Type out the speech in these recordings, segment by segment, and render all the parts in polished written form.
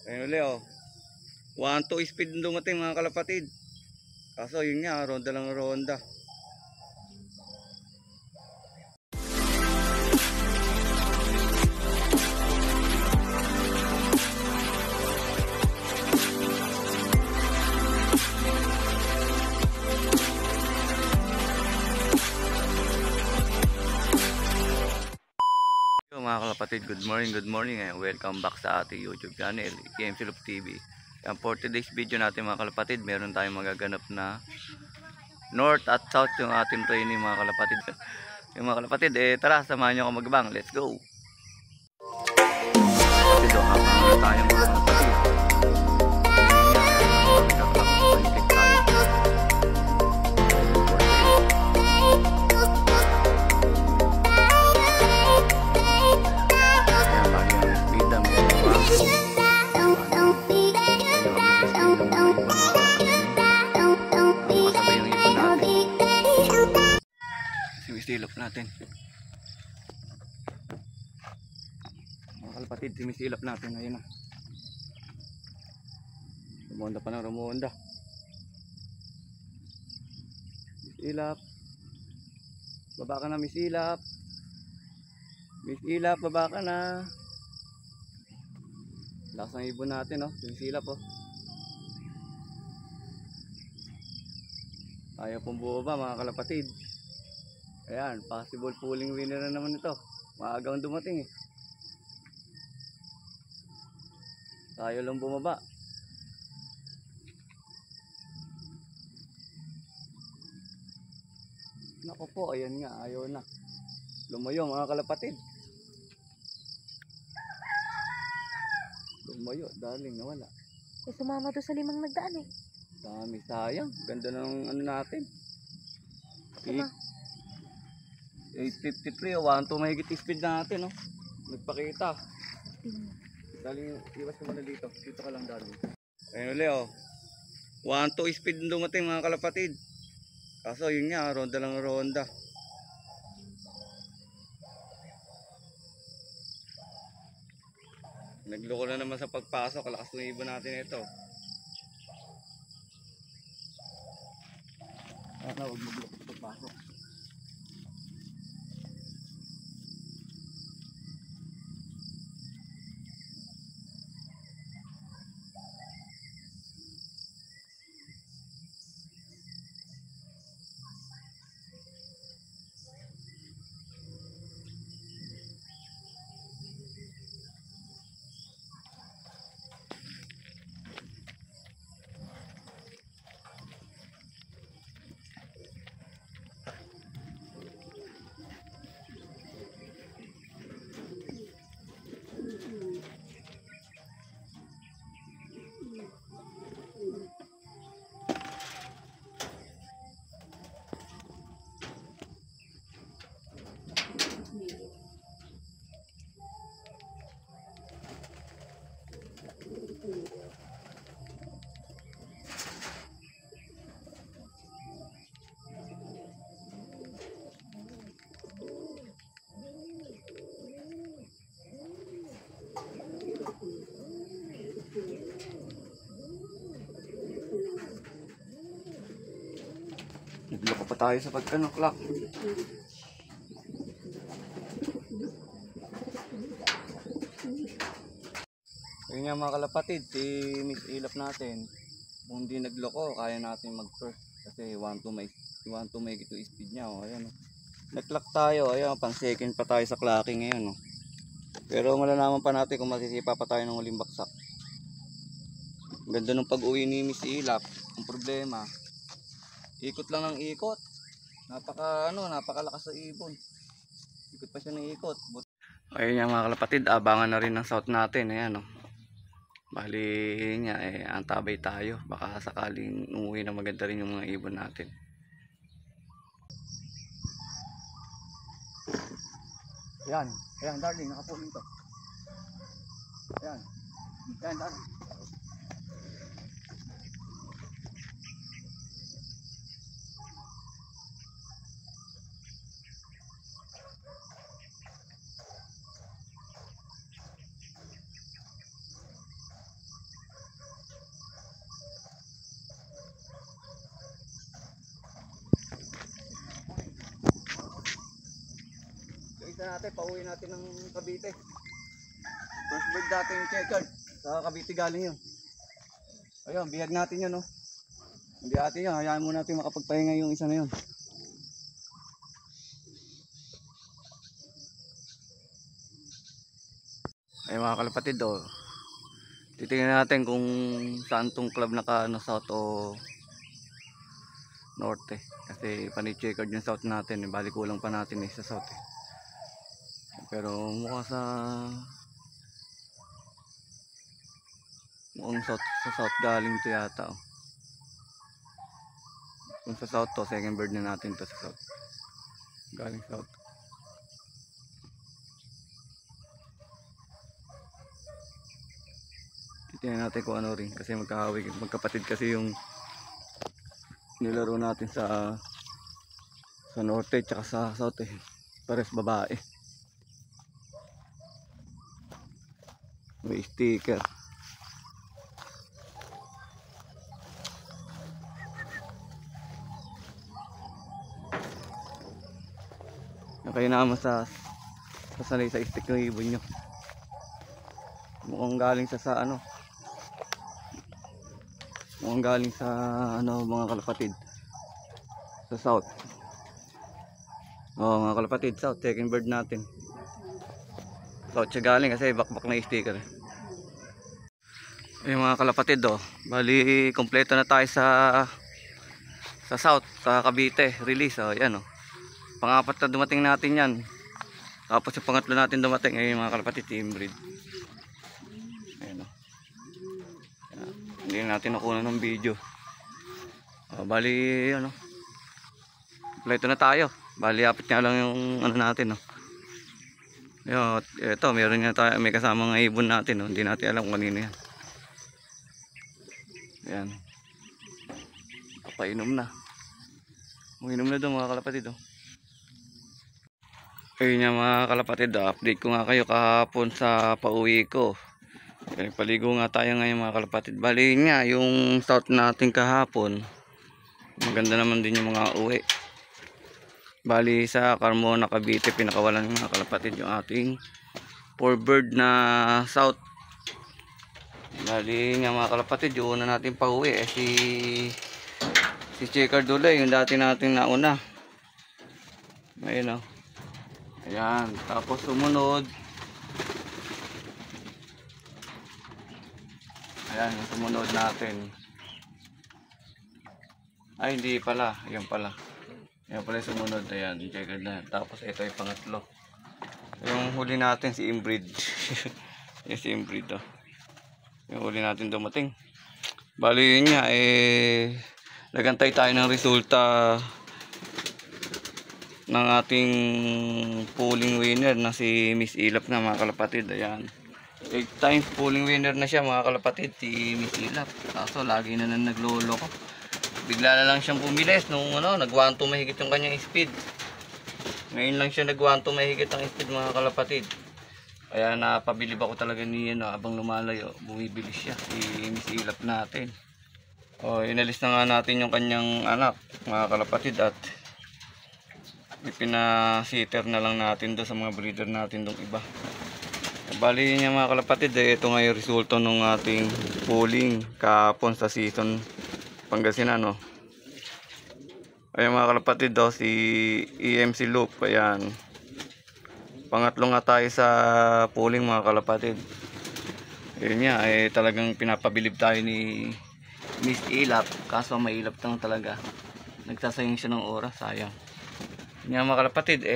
Ayun ulit oh. 1-2 speed dumating mga kalapatid. Kaso yun nga, ronda lang ronda. Mga kalapatid, good morning and welcome back sa ating YouTube channel, KM Silop TV. Yan, for today's video natin mga kalapatid, meron tayong magaganap na north at south yung ating training mga kalapatid. Yung mga kalapatid, tara, samahan nyo ako magbang, let's go! Kapatid, habang tayo mga kalapatid. Simisilop natin mga kalapatid, simisilop natin. Ayun na, rumonda pa ng rumonda. Misilap, baba ka na misilap. Misilap, baba ka na. Lakas ng ibon natin oh, misilap oh. Ayaw pong bumaba mga kalapatid. Ayan, possible pulling winner na naman ito. Maagang dumating eh. Tayo lang bumaba. Naku po, ayan nga, ayaw na. Lumayo mga kalapatid. Lumayo, daling nawala. Sumama doon sa 5 nagdaan eh. Dami, sayang. Ganda ng ano natin. 853 o 1-2 mahigit speed natin oh. Nagpakita. Dali, iwas ka muna dito. Dito ka lang dali. Ayun ulit oh. 1-2 speed dumating mga kalapatid. Kaso yun nga, ronda lang ronda. Nagloko na naman sa pagpasok. Kalakas ng ibon natin ito. Huwag magloko sa pagpasok. Nagloko pa tayo sa pagkanuklak. Ayun nga mga kalapatid, si Miss Ilap natin, kung hindi nagloko, kaya natin mag-first. Kasi 1-2 may ito speed niya. Oh. Ayan, oh. Nag-clock tayo, ayan, pang second pa tayo sa clocking ngayon. Oh. Pero malalaman pa natin kung masisipa pa tayo ng huling baksak. Ganda ng pag-uwi ni Miss Ilap. Ang problema, ikot lang ng ikot. Napakalakas sa ibon. Ikot pa siya ng ikot. Ayun nga mga kalapatid, abangan na rin ng south natin. Ayan oh. Bali nga antabay tayo. Baka sakaling umuwi na maganda rin yung mga ibon natin. Ayan, ayan darling, nakapunin to. Ayan, ayan darling. natin, pauwi natin ng Cavite. First bird natin yung checkered. Sa Cavite galing yun. Ayun, bihag natin yun, no? Hindi natin yun, hayaan muna natin makapagpahinga yung isa na yun. Ay mga kalapatid, oh. Titingnan natin kung saan tong club naka south o norte. Kasi pani-checkered yung south natin, bali kulang pa natin sa south eh. Pero mukhang sa south galing to yata, oh. Kung sa south to, second bird na natin to sa south. Galing south. Tingnan natin kung ano rin kasi magkapatid kasi yung nilaro natin sa norte tsaka sa south eh. Pares babae. May sticker. Kayo naman sanay sa stick ng ibon nyo. Mukhang galing sa ano. Mukhang galing sa ano mga kalapatid. Sa south. Oh mga kalapatid, south. Second bird natin. South siya galing kasi bakbak na sticker. Ayun mga kalapatid, oh. Bali kompleto na tayo sa south, sa Cavite. Release, oh. Yan, oh. Pangapat na dumating natin yan. Tapos yung pangatlo natin dumating ay mga kalapatid, inbreed. Ayan, oh. Ayan. Hindi natin nakuha ng video. Bali ano, kompleto na tayo. Bali apat nga lang yung ano natin, oh. Ayan, ito meron nga tayo, may kasamang ibon natin, oh. Hindi natin alam kung kanino yan. Ayan, papainom na. Uminom na daw mga kalapatid, oh. Ayun nga mga kalapatid, update ko nga kayo kahapon sa pauwi ko. Paligo nga tayo ngayon mga kalapatid. Bali nga yung south natin kahapon, maganda naman din yung mga uwi. Bali sa Carmona, Cavite, pinakawalan mga kalapatid yung ating 4 bird na south. Bali nga mga kalapatid, yung una natin pauwi si Checker Dulay, yung dati natin nauna. Ayun, oh. Ayan, tapos sumunod. Ayan, yung sumunod natin. Ay, hindi pala. Ayan pala. Ayan pala yung sumunod. Ayan, checkered na. Tapos ito yung pangatlo. Yung huli natin si inbreed. Yung si inbreed, oh. Yung huli natin dumating. Bali yun nga, nagantay tayo ng resulta ng ating pulling winner na si Miss Ilap na mga kalapatid. Ayan, 8 times pulling winner na siya mga kalapatid, si Miss Ilap. Kaso lagi na naglolo ko. Bigla na lang siyang bumilis nung ano, nag-1-2 mahigit yung kanyang speed. Ngayon lang siya nag-1-2 mahigit ang speed mga kalapatid. Kaya napabilib ako talaga ni ano, abang lumalayo, bumibilis siya si Miss Ilap natin. Inalis na nga natin yung kanyang anak mga kalapatid at ipinasitter na lang natin doon sa mga breeder natin doon iba. Bali niya mga kalapatid, ito nga yung resulta ng ating pulling kahapon sa season Pangasinan, no. Ayan mga kalapatid, si EMC Loop. Ayan, pangatlo nga tayo sa pulling mga kalapatid. Yun nga, talagang pinapabilib tayo ni Miss Ilap. Kaso mailap lang talaga, nagsasayang siya ng oras, sayang. Yan mga kalapatid,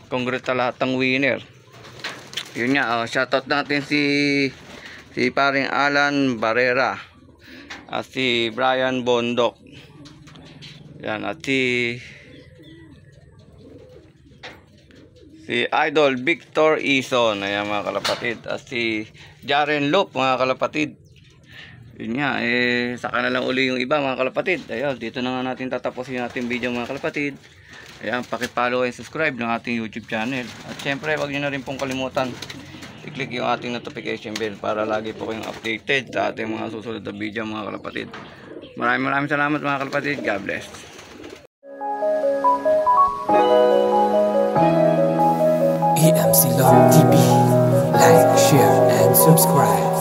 congrats sa lahat ng winner. Yun nga, shoutout natin si paring Alan Barrera at si Brian Bondok. Yan, at si Idol Victor Ison. Ayan mga kalapatid. At si Jaren Loop mga kalapatid. Yun nga, saka na lang uli yung iba mga kalapatid. Ayun, dito na nga natin tatapusin yung ating video mga kalapatid. Ayan, pakipollow and subscribe ng ating YouTube channel. At syempre, wag nyo na rin pong kalimutan i-click yung ating notification bell para lagi po kayong updated sa ating mga susunod na video mga kalapatid. Maraming salamat mga kalapatid. God bless. Epsilon TV. Like, share, and subscribe.